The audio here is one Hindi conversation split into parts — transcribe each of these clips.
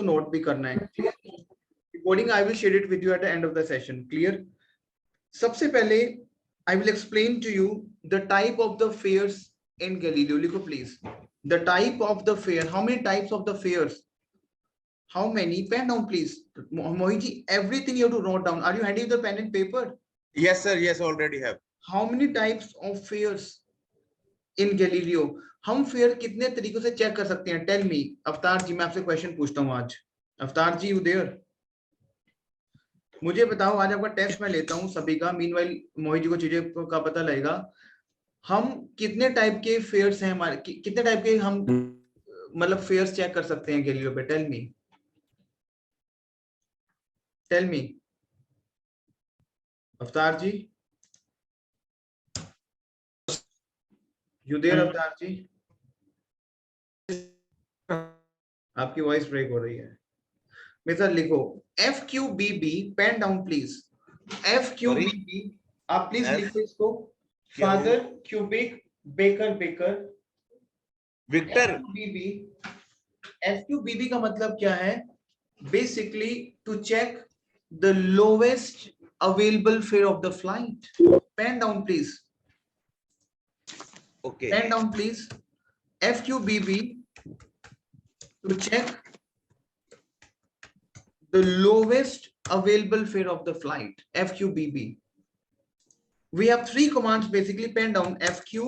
नोट भी करना है। Recording I will share it with you at the end of the session. Clear? सबसे पहले I will explain to you the type of the fares in Galileo. लिखो please, the type of the fare. How many types of the fares? How many? Pen down, please. Mohiji, everything you have to note down. Are you handy with the pen and paper? Yes, sir. Yes, already have. How many types of fairs in Galileo? हम फेयर कितने तरीकों से चेक कर सकते हैं? Tell me. अवतार जी, मैं आपसे क्वेश्चन पूछता हूँ आज। अवतार जी, यू देयर? मुझे बताओ, आज आपका टेस्ट मैं लेता हूँ सभी का। मीनवाइल मोहित जी को चीजें का पता लगेगा। हम कितने टाइप के फेयर्स हैं हमारे, कितने टाइप के हम मतलब फेयर्स चेक कर सकते हैं गैलीलियो पे? Tell me, tell me. Avatar ji, you there? अवतार जी, आपकी वॉइस ब्रेक हो रही है। मेरे साथ लिखो FQBB, pen down please. FQBB, आप प्लीज लिखो इसको। Father, cubic, baker, baker, victor. FQBB का मतलब क्या है? Basically to check the lowest available fare of the flight. Pen down please, pen down please. FQBB to check the lowest available fare of the flight. FQBB. We have three commands basically. Pen down FQ.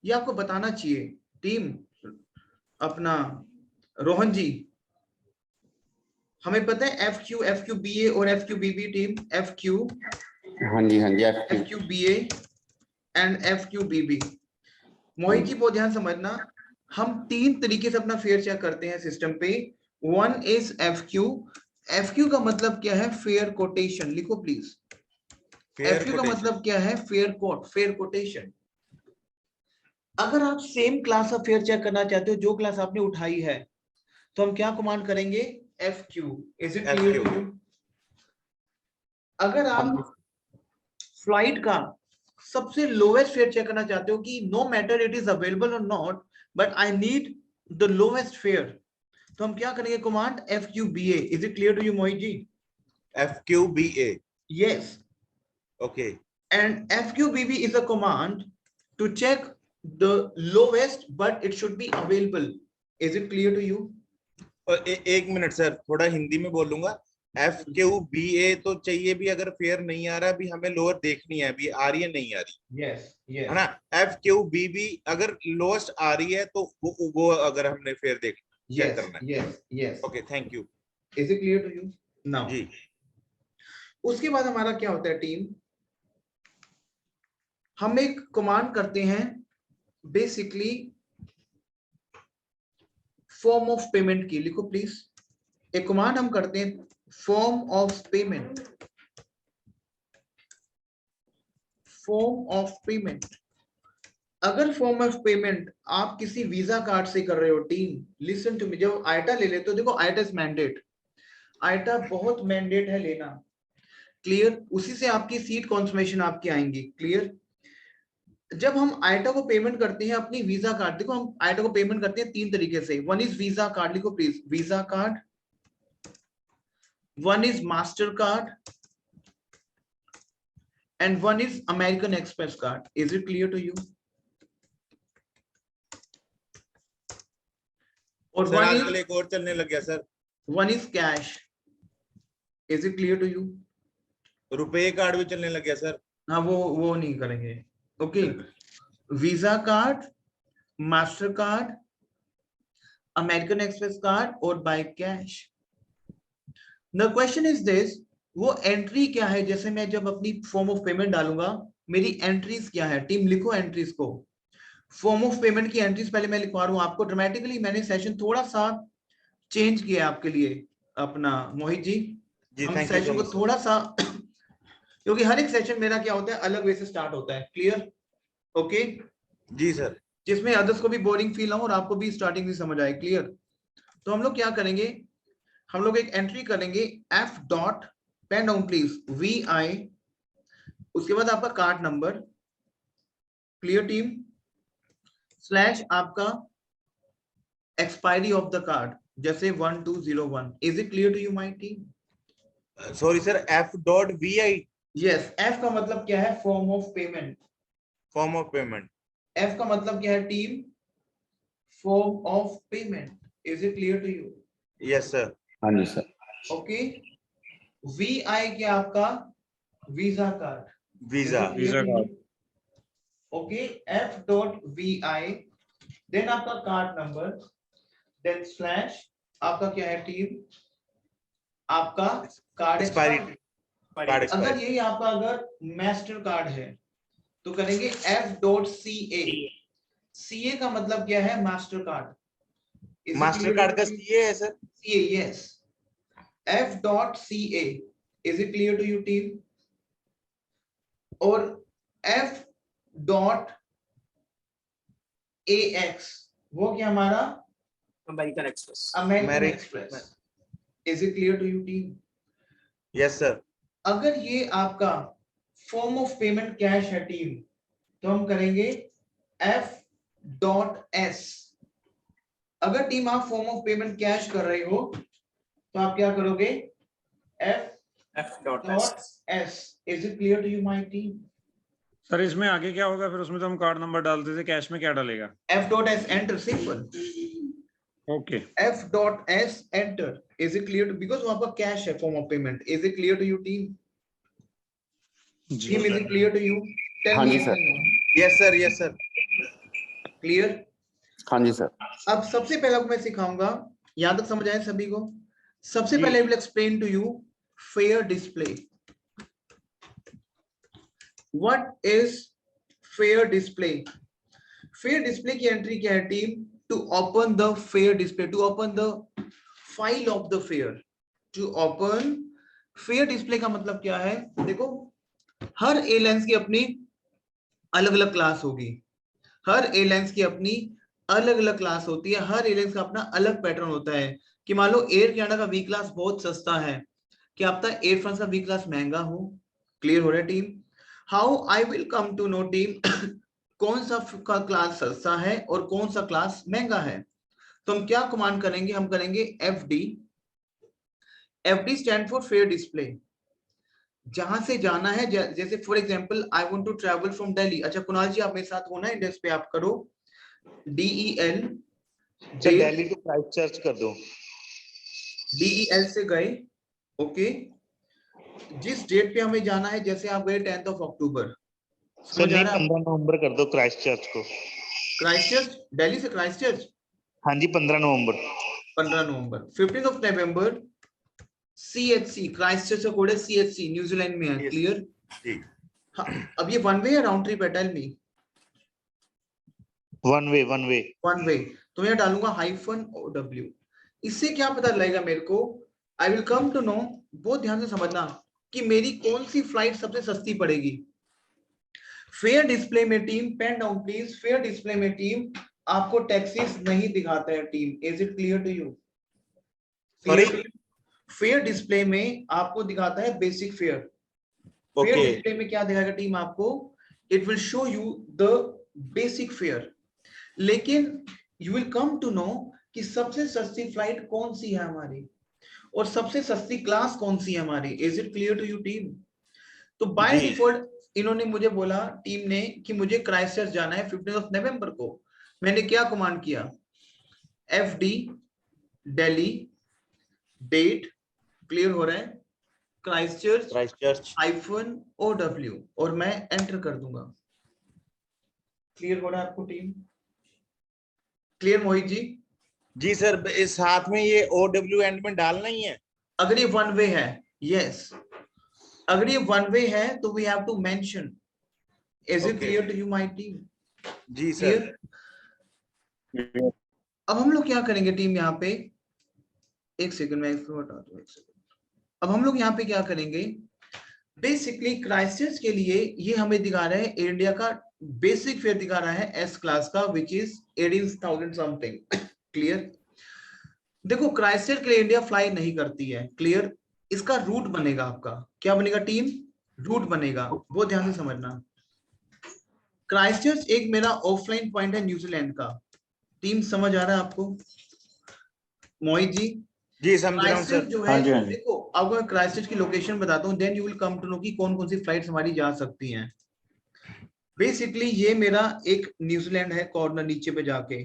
ये आपको बताना चाहिए टीम। अपना रोहन जी, हमें पता है FQ, FQBA और FQBB। टीम FQ, हाँ जी हाँ जी, FQBA and FQBB। Mohit ji बहुत ध्यान समझना, हम तीन तरीके से अपना फेयर चेक करते हैं सिस्टम पे। One is FQ। FQ का मतलब क्या है? Fare quotation. लिखो प्लीज, FQ का मतलब क्या है? Fare quote, fare quotation. अगर आप same class of fare check करना चाहते हो जो क्लास आपने उठाई है, तो हम क्या कमांड करेंगे? FQ। Is it clear to you? अगर आप फ्लाइट का सबसे लोवेस्ट फेयर चेक करना चाहते हो कि no matter it is available और not, but I need the lowest fare, तो हम क्या करेंगे? Command FQBA। Is it clear to you Mohit ji? FQBA, yes, okay, and FQBB is a command to check the lowest but it should be available. Is it clear to you? और एक मिनट सर, थोड़ा हिंदी में बोलूंगा। FQBA तो चाहिए भी, अगर फेयर नहीं आ रहा, भी हमें लोअर देखनी है, भी आ रही है नहीं आ रही। yes, yes, है ना? FQBB अगर लोएस्ट आ रही है तो वो अगर हमने फेयर देख चेक करना है। yes, yes. Okay, thank you. Is it clear to you now? जी। उसके बाद हमारा क्या होता है टीम? हम एक कमांड करते हैं बेसिकली फॉर्म ऑफ पेमेंट की। लिखो प्लीज, एक कमांड हम करते हैं form of payment. Form of payment. अगर फॉर्म ऑफ पेमेंट आप किसी वीजा कार्ड से कर रहे हो टीम, लिसन टू मी, जब आईटा ले लेते हो, देखो आईटा इज मैंडेट, आईटा बहुत मैंडेट है लेना। क्लियर? उसी से आपकी सीट कॉन्फर्मेशन आपकी आएंगी। क्लियर? जब हम आईटा को पेमेंट करते हैं अपनी वीजा कार्ड, देखो हम आईटा को पेमेंट करते हैं तीन तरीके से। One is Visa card. लिखो please, Visa card. One is Mastercard and one is American Express card. Is it clear to you? और सर आजकल एक और चलने लग गया sir, one is cash. Is it clear to you? RuPay card भी चलने लग गया सर। हाँ, वो नहीं करेंगे। Okay, Visa card, Mastercard, American Express card और by cash. The question is this, वो एंट्री क्या है? जैसे मैं जब अपनी फॉर्म ऑफ पेमेंट डालूंगा, मेरी एंट्रीज क्या है? टीम लिखो एंट्रीज को। फॉर्म ऑफ पेमेंट की एंट्रीज पहले मैं लिखवा रहा हूं आपको। ड्रामेटिकली मैंने सेशन थोड़ा सा चेंज किया आपके लिए अपना मोहित जी। हम सेशन को थोड़ा सा क्योंकि हर एक सेशन मेरा क्या होता है, अलग वे से स्टार्ट होता है। क्लियर? ओके जी सर, जिसमें अदर्स को भी बोरिंग फील हो और आपको भी स्टार्टिंग भी समझ आए। क्लियर? तो हम लोग क्या करेंगे? हम लोग एक एंट्री करेंगे F dot, pen down please, VI, उसके बाद आपका card number. Clear team? Slash आपका एक्सपायरी ऑफ द कार्ड, जैसे 1201. Is it clear to you my team? Sorry sir, F.VI yes, F का मतलब क्या है? Form of payment. Form of payment. F का मतलब क्या है team? Form of payment. Is it clear to you? Yes sir. हाँ जी सर. ओके. वी आई क्या आपका? Visa card. Visa. Visa card. Okay. F.VI, then आपका कार्ड नंबर, देन स्लैश आपका क्या है टीम? आपका कार्ड एक्सपायरी. कार्ड अगर एक्सपायरी. यही आपका अगर मास्टर कार्ड है तो करेंगे F.CA. CA का मतलब क्या है? Master card. मास्टर कार्ड का CA है sir. CA, yes. F.CA. Is it clear to you team? और F.AX वो क्या हमारा? American express. American express. Is it clear to you team? Yes sir. अगर ये आपका फॉर्म ऑफ पेमेंट कैश है टीम तो हम करेंगे F.S. अगर टीम आप फॉर्म ऑफ पेमेंट कैश कर रहे हो तो आप क्या करोगे? F.S. Is it clear to you my team? Sir इसमें आगे क्या होगा फिर? उसमें तो हम कार्ड नंबर डालते थे, कैश में क्या डालेगा? F.S enter simple. Okay. F.S enter. Is it clear to, because वहां पर कैश है form of payment. Is it clear to you team? जी Team, is it clear to you? Tell हाँ me जी yes sir. or no. Yes sir. Yes sir. Clear? हाँ जी सर. अब सबसे पहले मैं सिखाऊंगा, यहां तक समझ आए सभी को? सबसे जी. पहले I will explain to you fair display. What is fair display? Fair display की एंट्री क्या है team? To open the fair display, to open the file of the fair. To open fair display का मतलब क्या है? देखो, हर एयरलाइंस की अपनी अलग अलग क्लास होगी. हर एयरलाइंस की अपनी अलग अलग क्लास होती है. हर एयरलाइंस का अपना अलग पैटर्न होता है. कि मान लो एयर कनाडा का वी क्लास बहुत सस्ता है, क्या आपका एयर फ्रांस का वी क्लास महंगा हो? क्लियर हो रहा है team? How I will come to know team कौन सा का क्लास सस्ता है और कौन सा क्लास महंगा है? तो हम क्या कमांड करेंगे? हम करेंगे FD. FD stand for fare display. जहां से जाना है, जैसे for example I want to travel from Delhi. अच्छा कुणाल जी आप मेरे साथ होना इंडेक्स पे आप करो DEL. Sir Delhi to Christchurch कर दो. DEL से गए. ओके. जिस डेट पे हमें जाना है, जैसे आप गए 10th of October. सर नहीं, 15 नवंबर कर दो क्राइस्ट चर्च को. क्राइस्टचर्च, दिल्ली से क्राइस्टचर्च. हाँ जी 15 नवंबर. 15 नवंबर. 15th of November CHC, Christchurch का कोड है CHC, न्यूजीलैंड में है. क्लियर? जी. हाँ. अब ये वन वे या राउंड ट्रिप है? Tell me. One way. One way. One way. तो मैं डालूंगा -OW. इससे क्या पता लगेगा मेरे को? I will come to know, बहुत ध्यान से समझना, कि मेरी कौन सी फ्लाइट सबसे सस्ती पड़ेगी. फेयर डिस्प्ले में team, pen down please. Fare display में टीम आपको टैक्सेस नहीं दिखाता है team. Is it clear to you? Sorry. Fare display में आपको दिखाता है basic fare. Fare okay. Display में क्या दिखाएगा टीम आपको? It will show you the basic fare. लेकिन you will come to know कि सबसे सस्ती फ्लाइट कौन सी है हमारी और सबसे सस्ती क्लास कौन सी है हमारी. Is it clear to you team? तो बाय डिफॉल्ट इन्होंने मुझे बोला, टीम ने, कि मुझे क्राइस्टचर्च जाना है 15 of November को. मैंने क्या कमांड किया? FD दिल्ली, डेट, क्लियर हो रहा है, क्राइस्टचर्च -OW, और मैं एंटर कर दूंगा. क्लियर हो रहा है आपको टीम? क्लियर मोहित जी? जी सर, इस साथ में ये OW एंड में डालना ही है. अगर ये वन वे है, यस. अगर ये वन वे है तो we have to mention. Is it clear to you my team? जी सर. अब हम लोग क्या करेंगे टीम? यहाँ पे एक सेकंड में इसको हटा दो, एक सेकंड. अब हम लोग यहाँ पे क्या करेंगे? बेसिकली क्राइस्टचर्च के लिए ये हमें दिखा रहा है एयर इंडिया का बेसिक फेयर दिखा रहा है S क्लास का, विच इज 18,000 समथिंग. क्लियर? देखो क्राइस्टचर्च के लिए इंडिया फ्लाई नहीं करती है. क्लियर? इसका रूट बनेगा आपका. क्या बनेगा टीम? रूट बनेगा. बहुत ध्यान से समझना. क्राइस्टचर्च एक मेरा ऑफलाइन पॉइंट है न्यूजीलैंड का. टीम समझ आ रहा है आपको? मोहित जी, जी समझ रहा हूँ क्राइस्टचर्च सर। जो हाँ है, जी, हाँ जी। देखो अब मैं क्राइस्टचर्च की लोकेशन बताता हूँ, then you will come to know कि कौन कौन सी फ्लाइट्स हमारी जा सकती हैं। बेसिकली ये मेरा एक न्यूजीलैंड है कॉर्नर नीचे पे जाके,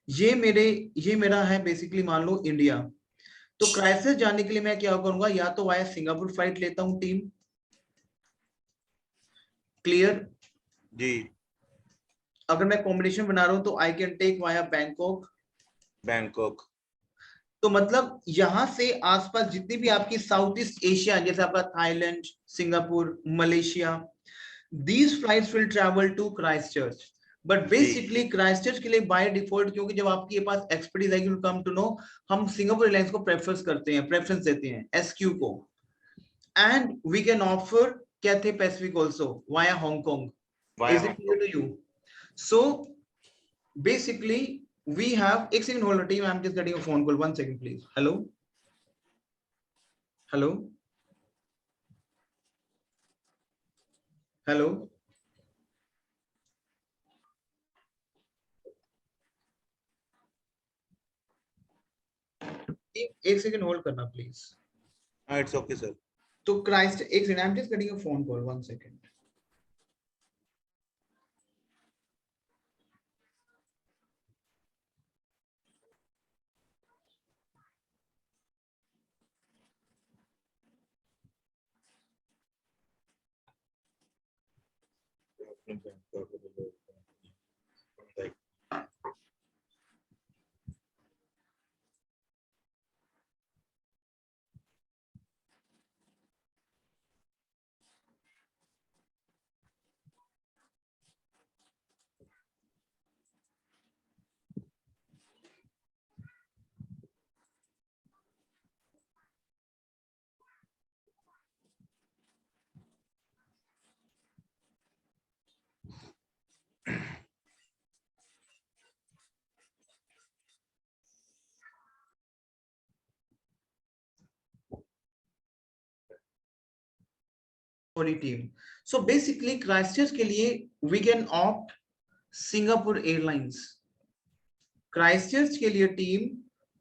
ये मेरा है बेसिकली मान लो इंडिया। तो क्राइस्टचर्च जाने के लिए मैं क्या करूंगा, या तो वाया सिंगापुर फ्लाइट लेता हूँ टीम, क्लियर। जी अगर मैं कॉम्बिनेशन बना रहा हूं तो I can take via Bangkok. Bangkok. तो मतलब यहां से आसपास जितनी भी आपकी साउथ ईस्ट एशिया, जैसे आपका Thailand, Singapore, Malaysia, these flights will travel to Christchurch. But basically Christchurch के लिए बाय डिफॉल्ट, क्योंकि जब आपके पास एक्सपर्टीज आएगी, कम टू नो, हम सिंगापुर एयरलाइंस को प्रेफरेंस देते हैं एसक्यू को, and we can offer Cathay Pacific also via Hong Kong. Is it clear to you? So basically we have, एक second hold on team, I'm just getting a phone call, 1 second please. Hello, hello, hello. एक सेकंड होल्ड करना प्लीज। हाँ इट्स ओके सर। तो क्राइस्ट, एक second, I am just getting a phone call, 1 second. Sorry team. So basically Christchurch के लिए we can opt Singapore airlines. Christchurch के लिए team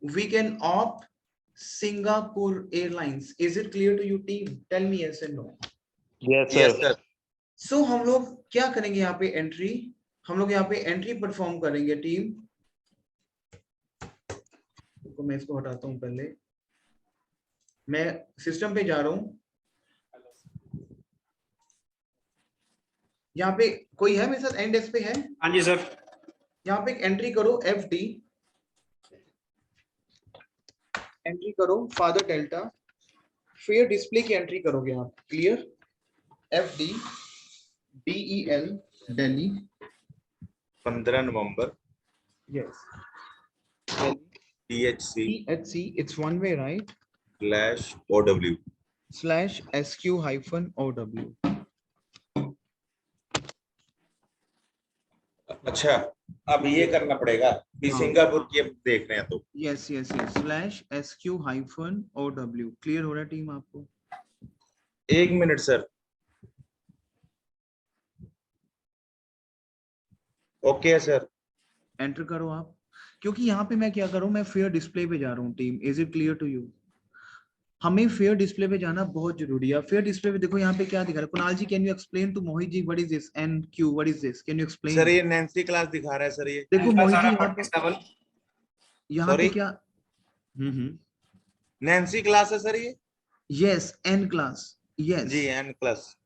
we can opt Singapore airlines. Is it clear to you team? Tell me yes and no. Yes yes sir. Sir. So हम लोग क्या करेंगे यहाँ पे, एंट्री, हम लोग यहाँ पे एंट्री परफॉर्म करेंगे टीम। तो मैं इसको हटाता हूँ, पहले मैं सिस्टम पे जा रहा हूँ। यहाँ पे कोई है मेरे साथ, एंड डेस्क पे है? हाँ जी सर। यहाँ पे एक एंट्री करो FD, एंट्री करो फादर डेल्टा, फिर डिस्प्ले की एंट्री करोगे आप, clear. FD DEL Delhi 15 November yes DHC DHC, it's one way right, /OW /SQ-OW। अच्छा अब ये करना पड़ेगा कि हाँ। सिंगापुर की अब देख रहे हैं तो yes yes yes /SQ-OW। Clear हो रहा है टीम आपको? 1 मिनट सर। ओके है सर। एंटर करो आप, क्योंकि यहाँ पे मैं क्या करूँ, मैं फेयर डिस्प्ले पे जा रहा हूँ team. Is it clear to you? हमें फेयर डिस्प्ले पे जाना बहुत जरूरी है। फेयर डिस्प्ले पे देखो यहाँ पे क्या दिखा रहा है। Kunal ji, can you explain to Mohit ji what is this NQ, what is this, can you explain? Sir ये नैन्सी क्लास दिखा रहा है सर। ये देखो मोहित जी यहाँ पे Sorry? क्या, नैन्सी क्लास है सर ये। Yes N class, yes. जी N class.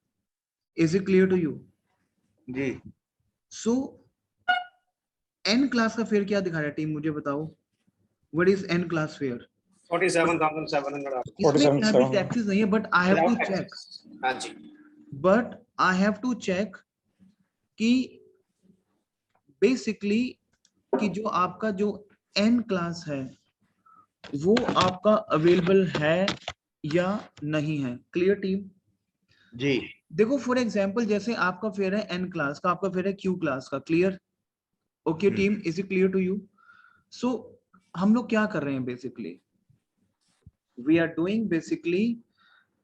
Is it clear to you? जी सो N क्लास का फेयर क्या दिखा रहा है टीम, मुझे बताओ। What is N class fare? 47,700। इसमें क्या भी टैक्सेस नहीं है, but I have to check, हाँ जी। But I have to check कि बेसिकली कि जो आपका जो N क्लास है वो आपका अवेलेबल है या नहीं है। Clear team? जी देखो फॉर एग्जांपल, जैसे आपका फेयर है N क्लास का, आपका फेयर है Q क्लास का, clear? Okay team, is it clear to you? So हम लोग क्या कर रहे हैं basically, we are doing basically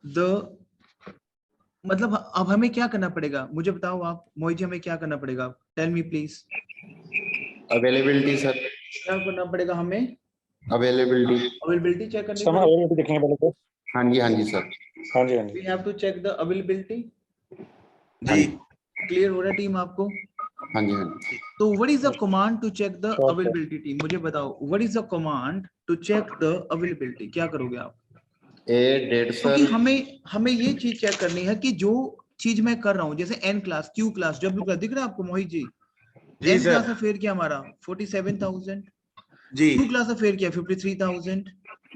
the, मतलब अब हमें क्या करना पड़ेगा, मुझे बताओ आप मोहित जी, हमें क्या करना पड़ेगा? Tell me please. Availability sir. क्या करना पड़ेगा हमें? अवेलेबिलिटी। अवेलेबिलिटी चेक करनी समय पड़ेगी। अवेलेबिलिटी देखेंगे पहले तो। हाँ जी सर। हाँ जी हाँ जी। We have to check the availability. Ji Clear हो रहा है टीम आपको? हाँ जी। तो what is the command to check the Sure, sir. availability team? मुझे बताओ what is the command to check the availability? क्या करोगे आप? ए डेट क्योंकि सर। हमें ये चीज चेक करनी है कि जो चीज मैं कर रहा हूँ, जैसे N class, Q class, W class, दिख रहा है आपको मोहित जी? जी एन क्लास सर। का फेयर क्या हमारा 47,000, जी क्यू क्लास का फेयर क्या 53,000,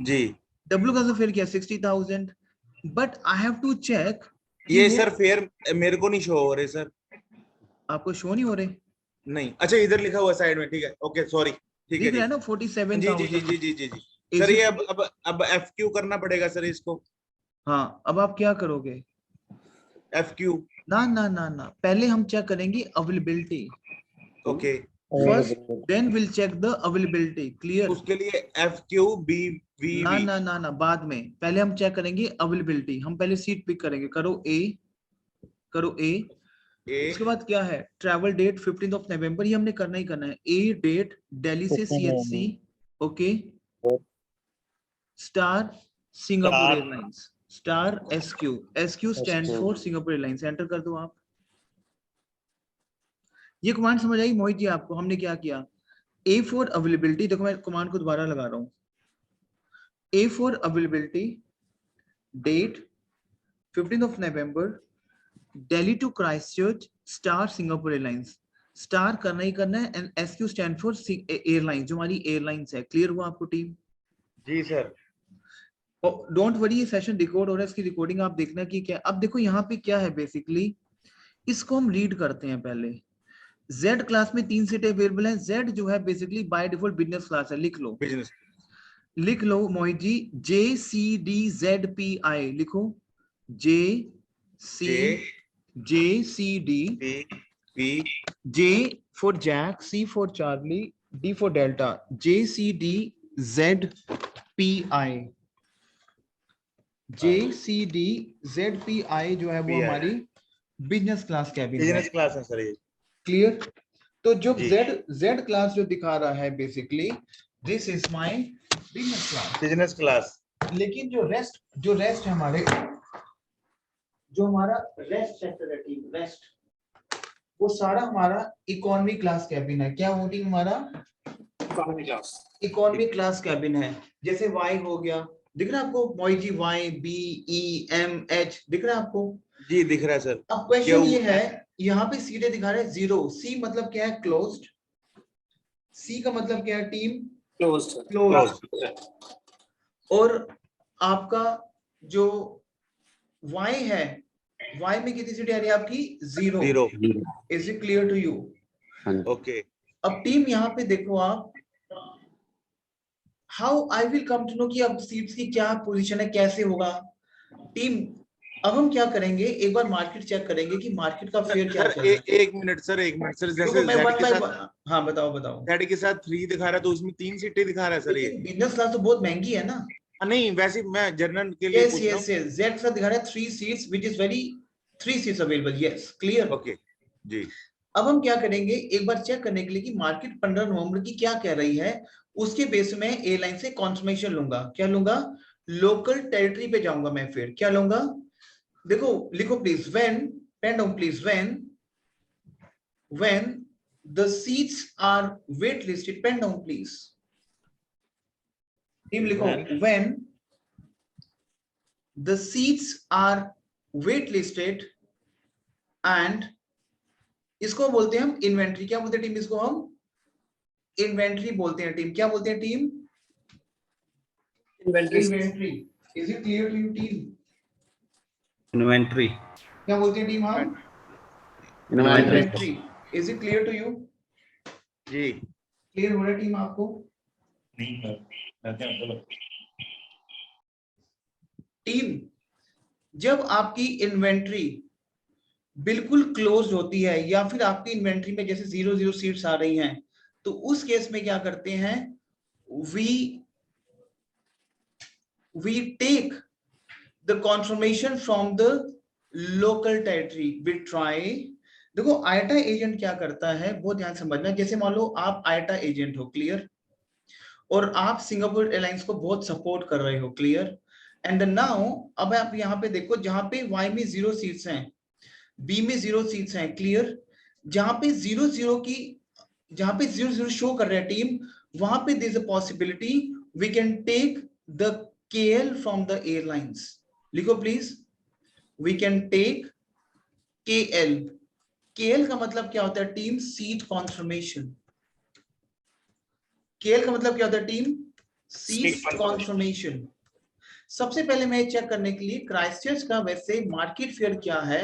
जी डब्ल्यू क्लास का फेयर क्या 60,000, but I have to check ये सर फेयर मेरे को नहीं शो हो रहे सर। आपको शो नहीं हो रहे, नहीं, अच्छा इधर लिखा हुआ साइड में, ठीक है, ओके सॉरी, ठीक है दिख रहा है जी। ना 47,000। जी जी जी जी जी जी सर, ये अब एफ क्यू करना पड़ेगा सर इसको। हाँ, अब आप क्या करोगे? F Q. ना ना ना ना, पहले हम चेक करेंगे availability okay, first, then will check the availability. Clear? उसके लिए एफ क्यू बी वी ना वी। ना ना ना, बाद में, पहले हम चेक करेंगे अवेलेबिलिटी। हम पहले सीट पिक करेंगे। करो ए, करो ए। ए उसके बाद क्या है? ट्रैवल डेट 15th ऑफ नवंबर, ये हमने करना ही करना है। ए डेट दिल्ली से CHC, okay, star Singapore Airlines, star SQ, SQ stands for Singapore airlines. Enter कर दो आप। ये कमांड समझ आई मोहित जी आपको? हमने क्या किया? ए फॉर अवेलेबिलिटी, देखो मैं कमांड को दोबारा लगा रहा हूं। A for availability, date 15th of November, Delhi to Christchurch, star Singapore Airlines. Star करना ही करना है, and SQ stand for airlines, जो हमारी एयरलाइंस है। क्लियर हुआ आपको टीम? जी सर। डोंट वरी, ये सेशन रिकॉर्ड हो रहा है, इसकी रिकॉर्डिंग आप देखना कि क्या। अब देखो यहाँ पे क्या है बेसिकली, इसको हम रीड करते हैं पहले। Z क्लास में 3 सीटें अवेलेबल हैं। Z जो है basically by default business class है। लिख लो, बिजनेस, लिख लो मोहित जी, JCDZPI लिखो। JCD, J for Jack, C for Charlie, D for Delta, JCDZPI। JCDZPI जो है वो हमारी बिजनेस क्लास कैबिन है। बिजनेस क्लास है सर ये। क्लियर? तो जो जी। Z क्लास जो दिखा रहा है basically, this is my business class. Business class. लेकिन जो रेस्ट है हमारे, जो हमारा रेस्ट सेक्टर है टीम, रेस्ट, वो सारा हमारा इकोनॉमी क्लास कैबिन है। क्या वो टीम हमारा economy class, economy class cabin है। जैसे Y हो गया, दिख रहा है आपको मोहित जी? YBEMH दिख रहा है आपको? जी दिख रहा है सर। अब क्वेश्चन ये है, यहाँ पे सीटें दिखा रहे हैं 0। C मतलब क्या है? क्लोज्ड। C का मतलब क्या है टीम? Closed, closed. और आपका जो Y है, Y में कितनी सीटें आ रही है आपकी? 0। Is it clear to you? Okay. अब टीम यहाँ पे देखो आप, how I will come to know कि अब सीट्स की क्या पोजीशन है, कैसे होगा टीम। अब हम क्या करेंगे, एक बार मार्केट चेक करेंगे कि मार्केट का फेयर क्या चल रहा है। एक मिनट सर, जैसे मैं Z वन के बाय साथ, हाँ बताओ। Z के साथ 3 दिखा रहा है, तो उसमें 3 सीटें दिखा रहा है सर ये। बिजनेस क्लास तो बहुत महंगी है ना। नहीं, वैसे मैं जनरल के लिए पूछ रहा हूँ। yes, Z का दिखा रहा है 3 seats, which is very 3 seats available. Yes, clear? Okay जी। अब हम क्या करेंगे, एक बार चेक करने के लिए कि मार्केट 15 नवंबर की क्या कह रही है, उसके बेस में एयरलाइन से कॉन्फर्मेशन लूंगा। क्या लूंगा? लोकल टेरिटरी पे जाऊंगा मैं। फिर क्या लूंगा? देखो लिखो please, when, pen down please, when the seats are wait listed, pen down please team, लिखो when the seats are wait listed and, इसको बोलते हैं हम इन्वेंट्री। क्या बोलते हैं टीम? इसको हम इन्वेंट्री बोलते हैं टीम। क्या बोलते हैं team? Inventory. Is it clear to you team? Inventory, क्या बोलते हैं टीम? हम inventory. Is it clear to you? जी क्लियर हो रहा है टीम आपको? टीम, जब आपकी इन्वेंट्री बिल्कुल क्लोज होती है, या फिर आपकी इन्वेंट्री में जैसे 0 सीट्स आ रही हैं, तो उस केस में क्या करते हैं, we take the confirmation from the local territory, we try। देखो आईटा एजेंट क्या करता है, वो ध्यान समझना। जैसे मान लो आप आईटा एजेंट हो, क्लियर, और आप सिंगापुर एयरलाइंस को बहुत सपोर्ट कर रहे हो, क्लियर। एंड नाउ अब आप यहाँ पे देखो, जहां पे Y में 0 सीट्स हैं, B में 0 सीट्स हैं, क्लियर। जहां पे 0 की, जहां पे 0 शो कर रहा है टीम, वहां पे there is a possibility we can take the KL from the airlines. लिखो please, we can take KL। KL का मतलब क्या होता है टीम? Seat conformation. KL का मतलब क्या होता है टीम? Seat conformation. सबसे पहले मैं चेक करने के लिए क्राइस्टचर्च का वैसे मार्केट फेयर क्या है,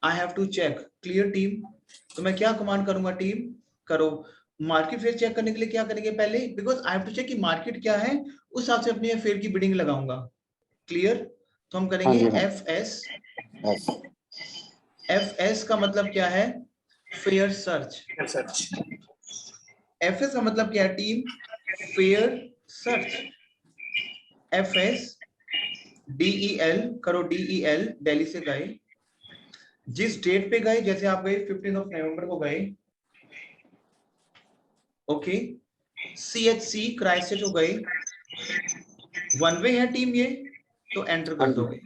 I have to check, clear team. तो मैं क्या कमांड करूंगा टीम? करो मार्केट फेयर चेक करने के लिए क्या करेंगे पहले, because I have to check कि मार्केट क्या है, उस हिसाब से अपने फेयर की बिडिंग लगाऊंगा, क्लियर। तो हम करेंगे हाँ जी, हाँ। FS। यस FS का मतलब क्या है? Fair search. सर्च। FS का मतलब क्या है team? Fair search. FS DEL करो, DEL दिल्ली से गए, जिस डेट पे गए, जैसे आप गए 15 नवंबर को गए, ओके। CHC क्राइस्टचर्च हो गए, वन वे है टीम ये, तो एंटर कर दोगे।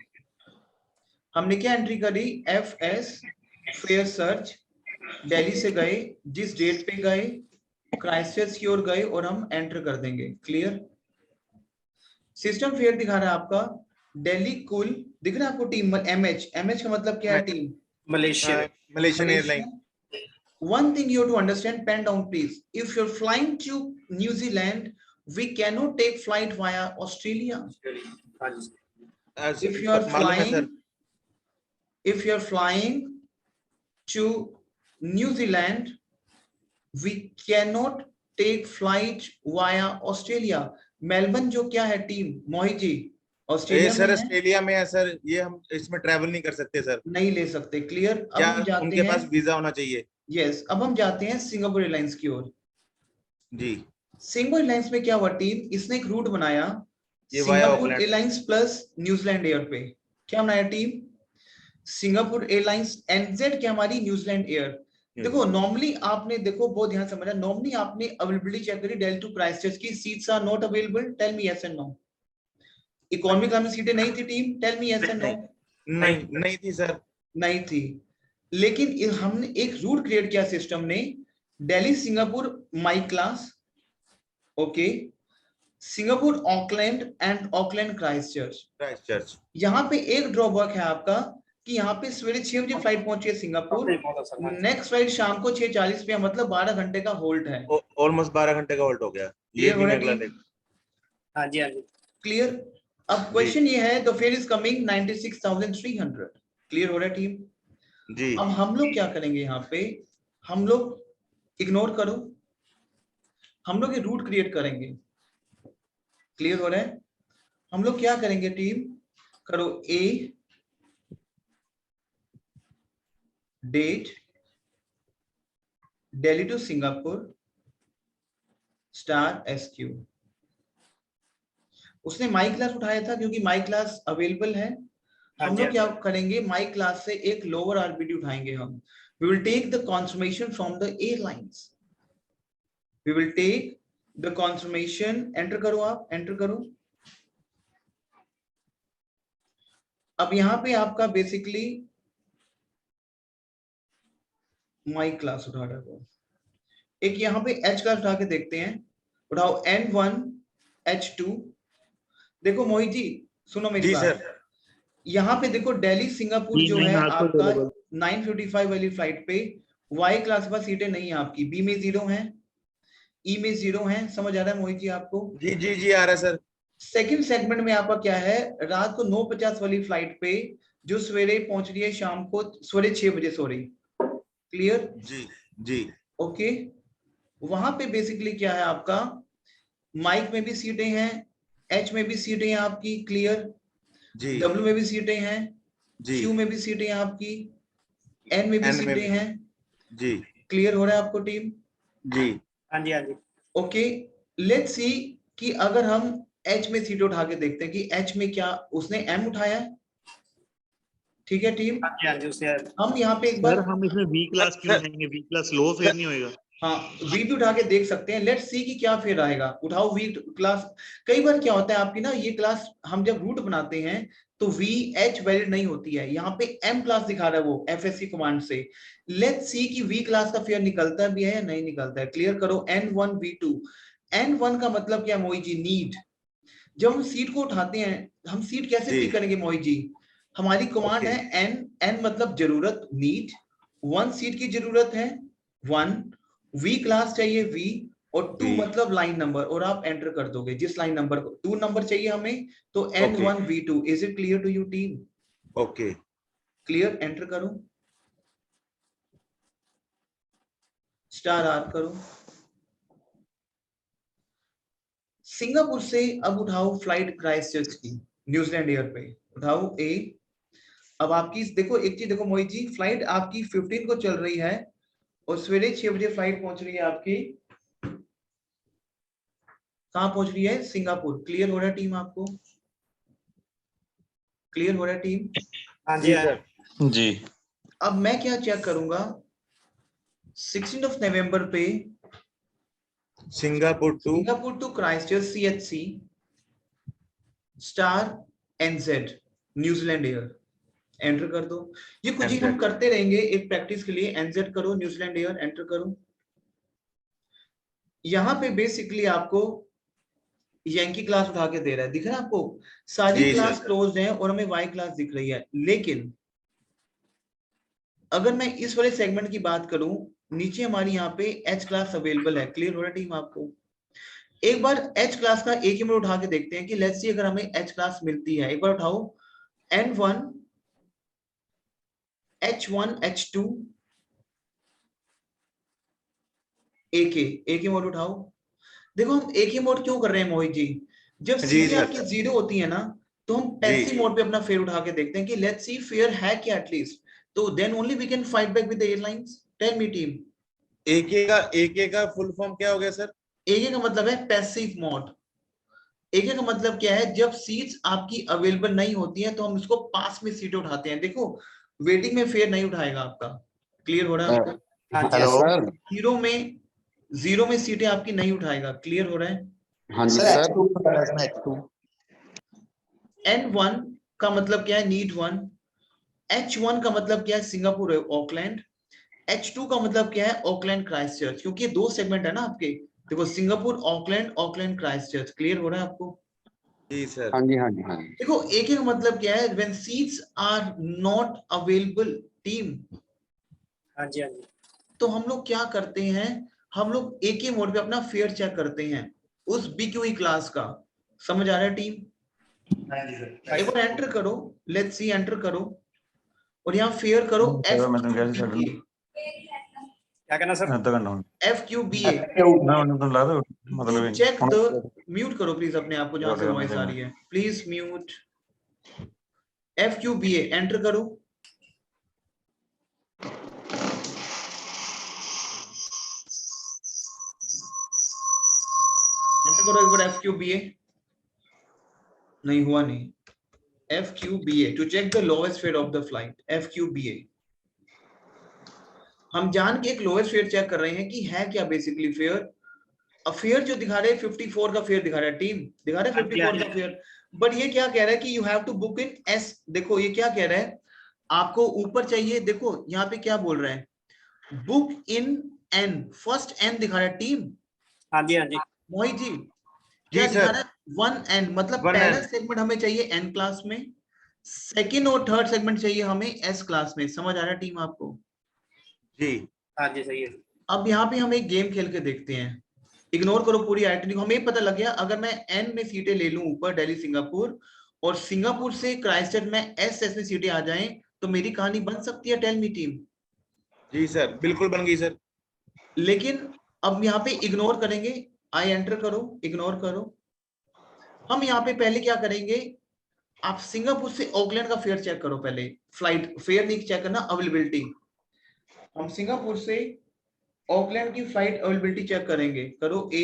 हमने क्या एंट्री करी? FS फेयर सर्च, दिल्ली से गए, जिस डेट पे गए, क्राइस्टचर्च की ओर गए, और हम एंटर कर देंगे, क्लियर। सिस्टम फेयर दिखा रहा है आपका दिल्ली कुल, दिख रहा है आपको टीम MH का मतलब क्या है team? Malaysia. Malaysian airline. One thing you have to understand, pen down please. If you're flying to New Zealand, we cannot take flight via Australia. If you are मालूम है sir. flying, if you are flying to New Zealand, we cannot take flight via Australia. Melbourne जो क्या है टीम? मोहित जी, ये ऑस्ट्रेलिया सर में है, ऑस्ट्रेलिया में है सर, ये हम इसमें ट्रैवल नहीं कर सकते सर। नहीं ले सकते, क्लियर। अब क्या हम जाते उनके पास हैं, वीजा होना चाहिए? यस, अब हम जाते हैं सिंगापुर एयरलाइंस की ओर। जी, सिंगापुर एयरलाइंस में क्या हुआ टीम? इसने एक रूट बनाया ये via Singapore Auckland. Airlines plus New Zealand air पे। क्या बनाया टीम? सिंगापुर एयरलाइंस NZ क्या हमारी? New Zealand air. देखो नॉर्मली आपने, देखो बहुत ध्यान से समझना, नॉर्मली आपने अवेलेबिलिटी चेक करी दिल्ली टू क्राइस्टचर्च की, seats are not available, tell me yes and no. Economy class में सीटें नहीं थी team, tell me yes and no. नहीं थी सर। नहीं थी, लेकिन हमने एक रूट क्रिएट किया सिस्टम ने, Delhi Singapore my class, okay, Singapore Auckland and Auckland Christchurch. यहाँ पे एक ड्रॉबैक है आपका कि यहाँ पे सवेरे 6 बजे फ्लाइट पहुंची है सिंगापुर, नेक्स्ट फ्लाइट शाम को 6:40 पे, मतलब 12 घंटे का होल्ड है। ऑलमोस्ट 12 घंटे का होल्ड हो गया। ये भी अगला देख। हाँ जी, हाँ जी, क्लियर। अब क्वेश्चन ये है, the fair is coming 96,300, clear हो रहा है टीम। जी, अब हम लोग क्या करेंगे यहाँ पे, हम लोग इग्नोर करो, हम लोग ये रूट क्रिएट करेंगे, क्लियर हो रहा है। हम लोग क्या करेंगे टीम? करो A date Delhi to Singapore *SQ। उसने माई क्लास उठाया था क्योंकि माई क्लास अवेलेबल है। हम लोग क्या करेंगे, माई क्लास से एक लोअर RPT उठाएंगे हम। We will take the confirmation from the airlines. We will take the confirmation, enter करो, आप एंटर करो। अब यहाँ पे आपका बेसिकली माई क्लास उठा रहा है, एक यहाँ पे H क्लास उठा के देखते हैं, उठाओ N1 H2। देखो मोहित जी सुनो मेरी बात, यहाँ पे देखो दिल्ली सिंगापुर जो है आपका 9:55 वाली फ्लाइट पे Y क्लास पर सीटें नहीं है आपकी, B में 0 है, E में 0 है, समझ आ रहा है मोहित जी आपको? जी आ रहा है सर। सेकंड सेगमेंट में आपका क्या है, रात को 9:50 वाली फ्लाइट पे जो सवेरे पहुंच रही है शाम को सवेरे 6 बजे, सॉरी, क्लियर। जी ओके, वहां पे बेसिकली क्या है आपका, माइक में भी सीटें हैं, H में भी सीटें हैं आपकी, क्लियर, W में भी सीटें हैं, Q में भी सीटें हैं आपकी, N में भी सीटें हैं, जी, क्लियर हो रहा है आपको टीम? जी, हाँ जी, हाँ जी। ओके, लेट्स सी कि अगर हम H में सीट उठा के देखते हैं कि H में क्या उसने M उठाया है, ठीक है टीम। हाँ जी, हाँ जी, उसने हम यहाँ पे एक बार, सर हम इसमें वी क्लास क्यों उठाएंगे? वी क्लास लो फेयर नहीं होएगा? हाँ वी भी उठा के देख सकते हैं। लेट्स सी कि क्या फिर आएगा। उठाओ वी क्लास। कई बार क्या होता है आपकी ना ये क्लास हम जब रूट बनाते हैं तो वी एच वैलिड नहीं होती है। यहाँ पे एम क्लास दिखा रहा है वो एफएससी कमांड से। लेट्स सी कि वी क्लास का फेयर निकलता भी है या नहीं निकलता है। क्लियर करो N1 V2। N1 का मतलब क्या है मोई जी? नीड। जब हम सीट को उठाते हैं हम सीट कैसे जी। पिक करेंगे मोई जी? हमारी कमांड Okay. है एन। एन मतलब जरूरत, नीड। 1 सीट की जरूरत है 1। वी क्लास चाहिए वी। और 2 V. मतलब लाइन नंबर। और आप एंटर कर दोगे जिस लाइन नंबर को 2 नंबर चाहिए हमें तो N1 V2। Is it clear to you team? Okay. Clear. Enter करो, स्टार आर करो। सिंगापुर से अब उठाओ फ्लाइट क्राइस्टचर्च की, न्यूजीलैंड एयर पे उठाओ ए। अब आपकी देखो एक चीज देखो मोहित जी, फ्लाइट आपकी 15 को चल रही है और सवेरे 6 बजे फ्लाइट पहुंच रही है आपकी। कहां पहुंच रही है? सिंगापुर। क्लियर हो रहा है टीम आपको? क्लियर हो रहा है टीम? हाँ जी जी हाँ सर। जी। अब मैं क्या चेक करूंगा 16 नवंबर पे Singapore to Singapore to Christchurch CHC स्टार NZ न्यूजीलैंड एयर। एंटर कर दो। ये कुछ ही हम NZ. करते रहेंगे एक प्रैक्टिस के लिए। NZ करो, न्यूजीलैंड एयर एंटर करो। यहाँ पे बेसिकली आपको यंकी क्लास उठा के दे रहा है, दिख रहा है आपको? सारी जी क्लास सर। क्लोज्ड है और हमें वाई क्लास दिख रही है। लेकिन अगर मैं इस वाले सेगमेंट की बात करूं नीचे हमारी यहाँ पे एच क्लास अवेलेबल है। क्लियर हो रहा है टीम आपको? एक बार एच क्लास का एक ही मिनट उठा के देखते हैं कि लेट्स सी अगर हमें एच क्लास मिलती है। एक बार उठाओ N1 H1 H2 एक ही मोड उठाओ। देखो हम एक ही मोड क्यों कर रहे हैं मोहित जी? जब जी सीटें सर। आपकी 0 होती है ना तो हम जी। पैसिव मोड पे अपना फेयर उठा के देखते हैं कि लेट्स सी फेयर है क्या एटलीस्ट। तो then only we can fight back with the airlines. Tell me team. AK का फुल फॉर्म क्या हो गया सर? एक का मतलब है पैसिव मोड। एक का मतलब क्या है? जब सीट्स आपकी अवेलेबल नहीं होती हैं तो हम इसको पास में सीटें उठाते हैं। देखो वेटिंग में फेयर नहीं उठाएगा आपका। क्लियर हो रहा है आपको? हाँ जी हेलो सर। जीरो में सीटें आपकी नहीं उठाएगा। क्लियर हो रहा है? हाँ जी सर सर। H2 बताया इसमें H2। N1 का मतलब क्या है? नीड 1। H1 का मतलब क्या है? Singapore Auckland. H2 का मतलब क्या है? Auckland Christchurch. क्योंकि ये 2 सेगमेंट है ना आपके। देखो Singapore Auckland, Auckland Christchurch. Clear हो रहा है आपको? जी सर। हाँ जी हाँ जी हाँ जी। देखो एक का मतलब क्या है? When seats are not available team. हाँ जी हाँ जी तो हम लोग क्या करते हैं? हम लोग एक ही मोड पे अपना फेयर चेक करते हैं उस BQE क्लास का। समझ आ रहा है टीम? हाँ जी सर। एक बार एंटर करो, लेट्स सी एंटर करो और यहाँ फेयर करो मैं तुम कैसे सेटल क्या करना सर? FQBA। ना तुम ला दो मतलब ही चेक द नहीं। म्यूट करो प्लीज अपने आप को जहां से जोड़ेगा वॉइस मीटिंग आ में। रही है। Please mute. FQBA एंटर करो। एंटर करो एक बार FQBA। नहीं हुआ नहीं। FQBA to check the lowest fare of the flight. FQBA हम जान के एक लोएस्ट फेयर चेक कर रहे हैं कि है क्या बेसिकली फेयर। अब फेयर जो दिखा रहे हैं 54 का फेयर दिखा रहा है टीम। दिखा रहा है 54 का फेयर। बट ये क्या कह रहा है कि you have to book in S। देखो ये क्या कह रहा है आपको ऊपर चाहिए। देखो यहाँ पे क्या बोल रहा है? Book in N। First N दिखा रहा है टीम। हाँ जी हाँ जी मोहित जी क्या जी दिखा सर। रहा है? 1N मतलब 1N. पहला सेगमेंट हमें चाहिए N क्लास में, सेकंड और थर्ड सेगमेंट चाहिए हमें S क्लास में। समझ आ रहा है टीम आपको? जी। हाँ जी सही है। अब यहाँ पे हम एक गेम खेल के देखते हैं। इग्नोर करो पूरी आइटनी को। हमें पता लग गया अगर मैं N में सीटें ले लूं ऊपर दिल्ली सिंगापुर और सिंगापुर से क्राइस्टचर्च में SS में सीटें आ जाएं तो मेरी कहानी बन सकती है। Tell me team. जी सर बिल्कुल बन गई सर। लेकिन अब यहाँ पे इग्नोर करेंगे। आई एंटर करो, इग्नोर करो। हम यहाँ पे पहले क्या करेंगे? आप सिंगापुर से ऑकलैंड का फेयर चेक करो पहले। फ्लाइट फेयर नहीं चेक करना, अवेलेबिलिटी। हम सिंगापुर से ऑकलैंड की फ्लाइट अवेलेबिलिटी चेक करेंगे। करो A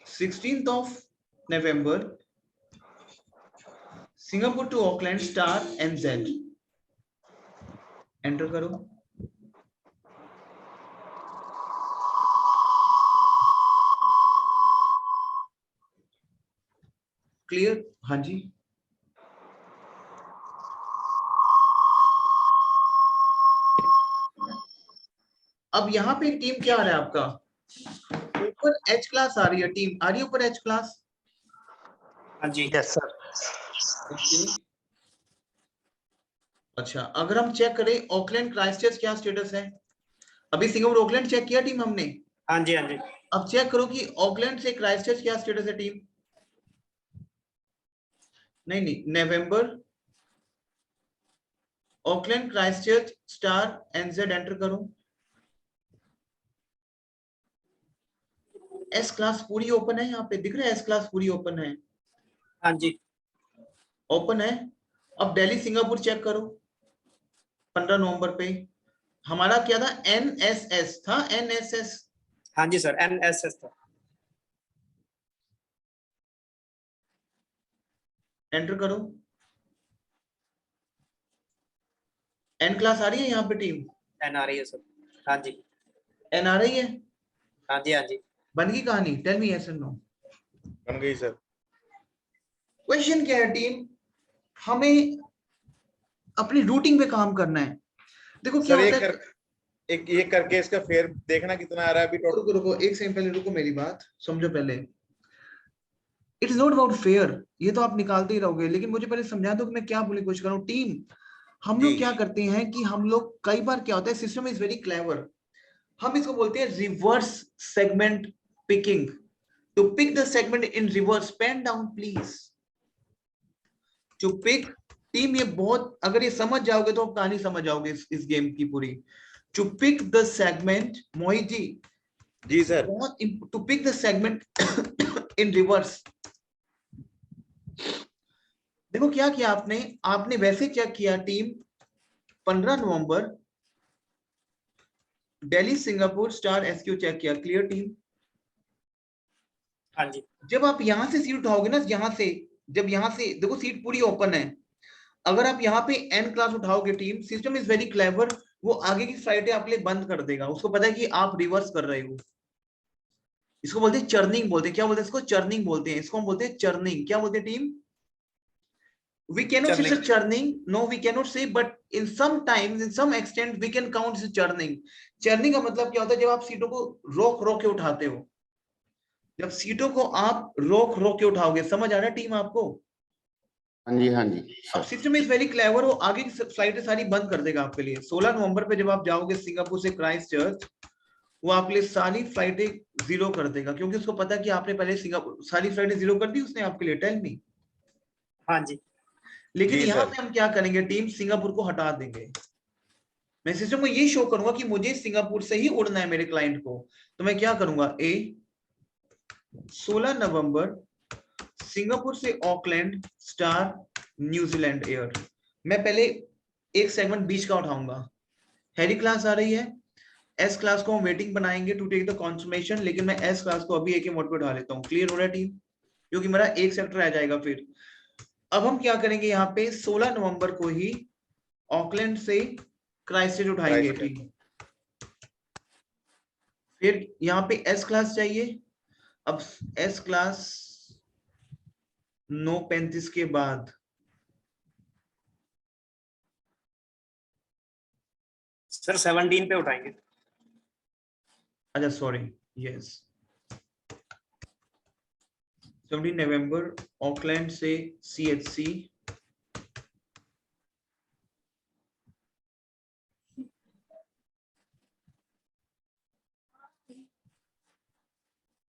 16 नवंबर Singapore to Auckland star NZ। Enter करो। क्लियर? हाँ जी, अब यहाँ पे टीम क्या आ रहा है आपका? ऊपर एच क्लास आ रही है, टीम आ रही है ऊपर एच क्लास। हाँ जी। Yes sir. ओके, अच्छा अगर हम चेक करें ऑकलैंड क्राइस्टचर्च क्या स्टेटस है? अभी सिंगापुर ऑकलैंड चेक किया टीम हमने, हाँ जी। हाँ जी। अब चेक करो कि ऑकलैंड से क्राइस्टचर्च क्या स्टेटस है टीम। नहीं, November Auckland Christchurch star NZ enter करो। एस क्लास पूरी ओपन है, यहाँ पे दिख रहा है एस क्लास पूरी ओपन है, हाँ जी। ओपन है। अब दिल्ली सिंगापुर चेक करो 15 नवंबर पे, हमारा क्या था? एनएसएस था, एनएसएस। हाँ जी सर, NSS था। एंटर करो, एन क्लास आ रही है यहाँ पे टीम, N आ रही है सर। हाँ जी। एन आ रही है। हाँ जी। हाँ जी। बन गई कहानी? टेल मी यस और नो। बन गई सर। क्वेश्चन क्या है टीम, हमें अपनी रूटिंग पे काम करना है। देखो क्या सर होता है, एक ये करके इसका फेयर देखना कितना आ रहा है अभी टोटल। रुको रुको एक सेकंड, पहले रुको, मेरी बात समझो पहले। इट्स नॉट अबाउट फेयर, ये तो आप निकालते ही रहोगे, लेकिन मुझे पहले समझा दो कि मैं क्या बोलने की कोशिश कर रहा हूँ। टीम, हम लोग जी। क्या करते हैं कि हम लोग कई बार क्या होता है, सिस्टम इज वेरी क्लेवर, हम इसको बोलते हैं reverse segment picking. To pick the segment in reverse, pen down please. To pick, team ये बहुत, अगर ये समझ जाओगे तो आप कहानी समझ जाओगे इस गेम की पूरी। To pick the segment, Mohit ji sir. बहुत, to pick the segment in reverse. देखो क्या किया आपने, आपने वैसे चेक किया team 15 November Delhi Singapore star SQ check किया, क्लियर टीम? हाँ जी। जब आप यहां से सीट उठाओगे ना, यहां से, जब यहां से देखो सीट पूरी ओपन है, अगर आप यहाँ पे एन क्लास उठाओगे team, system is very clever, वो आगे की फ्लाइटें आपके लिए बंद कर देगा, उसको पता है कि आप रिवर्स कर रहे हो। इसको बोलते हैं चर्निंग, बोलते हैं क्या बोलते हैं इसको? चर्निंग बोलते हैं इसको, हम बोलते हैं चर्निंग। क्या बोलते हैं team? We cannot say it's a churning, no we cannot say, but in some times, in some extent we can count as churning. Churning का मतलब क्या होता है? जब आप सीटों को रोक रोक के उठाते हो, जब सीटों को आप रोक रोक के उठाओगे, समझ आ रहा है टीम आपको? हाँ जी, हाँ जी अब sir. System is very clever, वो आगे की फ्लाइटें सारी बंद कर देगा आपके लिए। 16 नवंबर पे जब आप जाओगे सिंगापुर से क्राइस्टचर्च, वो आपके लिए सारी फ्लाइटें जीरो कर देगा, क्योंकि उसको पता है कि आपने पहले सिंगापुर सारी फ्लाइटें जीरो कर दी उसने आपके लिए। Tell me. हाँ जी। लेकिन जी यहाँ सर। पे हम क्या करेंगे टीम, सिंगापुर को हटा देंगे। मैं सिस्टम को ये शो करूंगा कि मुझे सिंगापुर से ही उड़ना है मेरे क्लाइंट को, तो मैं क्या करूंगा, 16 नवंबर सिंगापुर से ऑकलैंड स्टार न्यूजीलैंड एयर। मैं पहले एक सेगमेंट बीच का उठाऊंगा, हैरी क्लास आ रही है, एस क्लास को हम वेटिंग बनाएंगे टू टेक द कॉन्फर्मेशन, लेकिन मैं एस क्लास को अभी एक ही मोड पे उठा लेता हूँ। क्लियर हो रहा है टीम? क्योंकि मेरा एक सेक्टर आ जाएगा फिर। अब हम क्या करेंगे, यहाँ पे 16 नवंबर को ही ऑकलैंड से क्राइस्टचर्च उठाएंगे टीम। फिर यहाँ पे एस क्लास चाहिए, अब एस क्लास 9:35 के बाद, सर 17 पे उठाएंगे। अच्छा सॉरी, यस 17 नवंबर ऑकलैंड से CHC